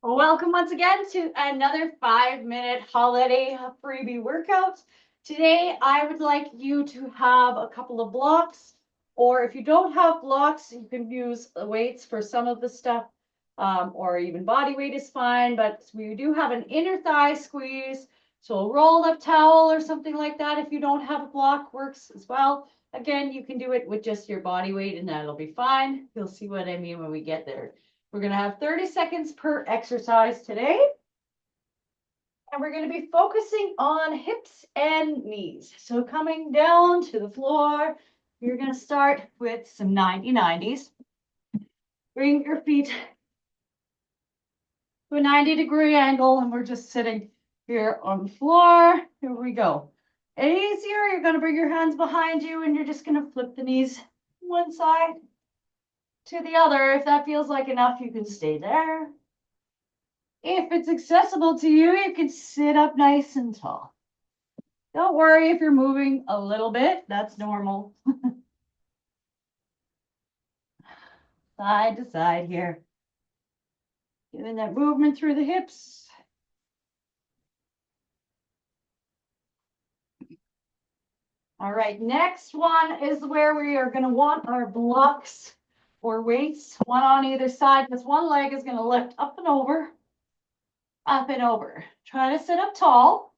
Welcome once again to another 5-minute holiday freebie workout. Today, I would like you to have a couple of blocks, or if you don't have blocks, you can use weights for some of the stuff, or even body weight is fine, but we do have an inner thigh squeeze. So a rolled up towel or something like that, if you don't have a block, works as well. Again, you can do it with just your body weight and that'll be fine. You'll see what I mean when we get there. We're going to have 30 seconds per exercise today. And we're going to be focusing on hips and knees. So coming down to the floor, you're going to start with some 90-90s. Bring your feet to a 90-degree angle, and we're just sitting here on the floor. Here we go. Easier, you're going to bring your hands behind you, and you're just going to flip the knees one side to the other. If that feels like enough, you can stay there. If it's accessible to you, you can sit up nice and tall. Don't worry if you're moving a little bit, that's normal. Side to side here. Giving that movement through the hips. All right, next one is where we are going to want our blocks or weights, one on either side, because one leg is going to lift up and over, up and over. Try to sit up tall.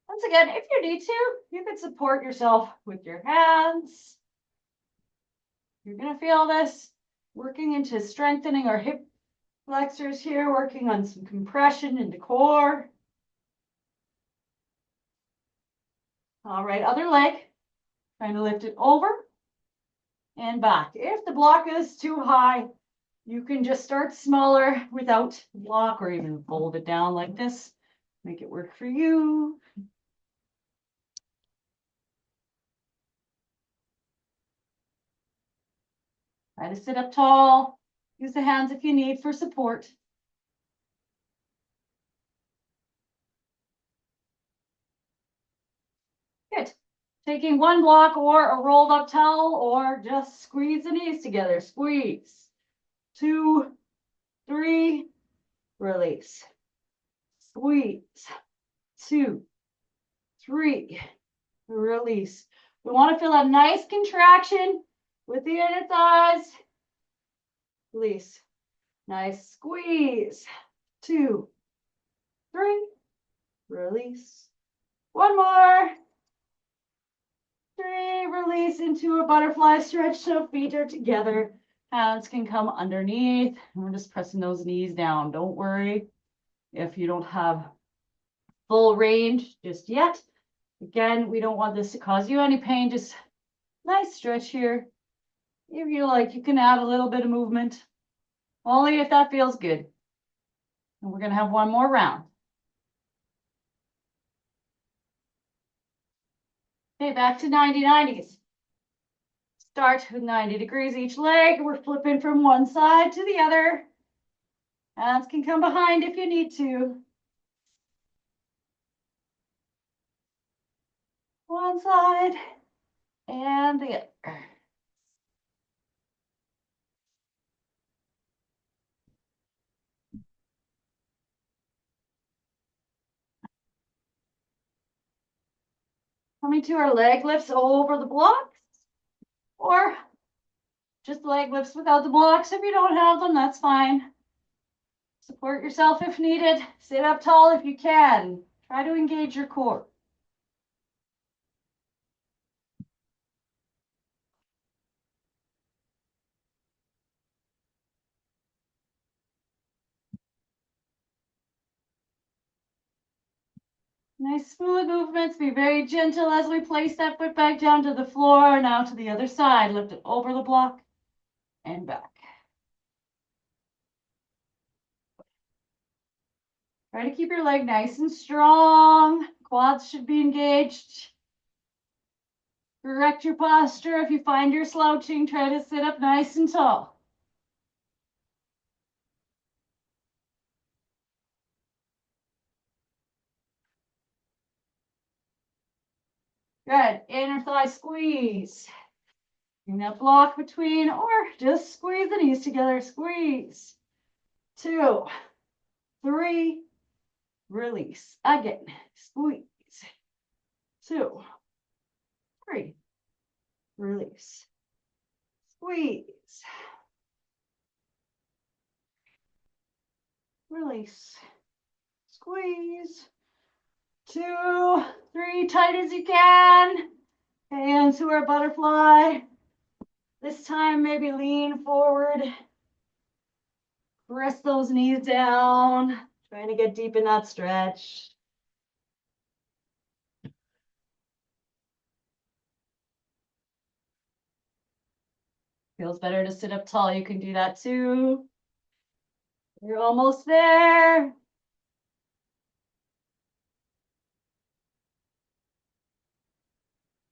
Once again, if you need to, you can support yourself with your hands. You're going to feel this working into strengthening our hip flexors here, working on some compression in the core. All right, other leg, trying to lift it over and back. If the block is too high, you can just start smaller without the block or even fold it down like this. Make it work for you. Try to sit up tall. Use the hands if you need for support. Good. Taking one block or a rolled up towel or just squeeze the knees together. Squeeze. 2, 3, release. Squeeze. 2, 3, release. We want to feel a nice contraction with the inner thighs. Release. Nice squeeze. 2, 3, release. One more. 3, release into a butterfly stretch so feet are together. Hands can come underneath. We're just pressing those knees down. Don't worry if you don't have full range just yet. Again, we don't want this to cause you any pain. Just nice stretch here. If you like, you can add a little bit of movement, only if that feels good. And we're going to have one more round. Okay, back to 90-90s. Start with 90 degrees each leg. We're flipping from one side to the other. Hands can come behind if you need to. One side and the other. Coming to our leg lifts over the blocks, or just leg lifts without the blocks. If you don't have them, that's fine. Support yourself if needed. Sit up tall if you can. Try to engage your core. Nice smooth movements. Be very gentle as we place that foot back down to the floor. Now to the other side. Lift it over the block and back. Try to keep your leg nice and strong. Quads should be engaged. Correct your posture. If you find you're slouching, try to sit up nice and tall. Good. Inner thigh squeeze. Bring that block between, or just squeeze the knees together. Squeeze. 2, 3, release. Again, squeeze. 2, 3, release. Squeeze. Release. Squeeze. 2, 3, tight as you can. And to our butterfly. This time, maybe lean forward. Press those knees down. Trying to get deep in that stretch. Feels better to sit up tall. You can do that too. You're almost there.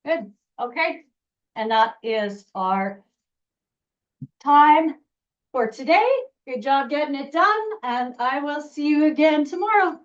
Good. Okay. And that is our time for today. Good job getting it done. And I will see you again tomorrow.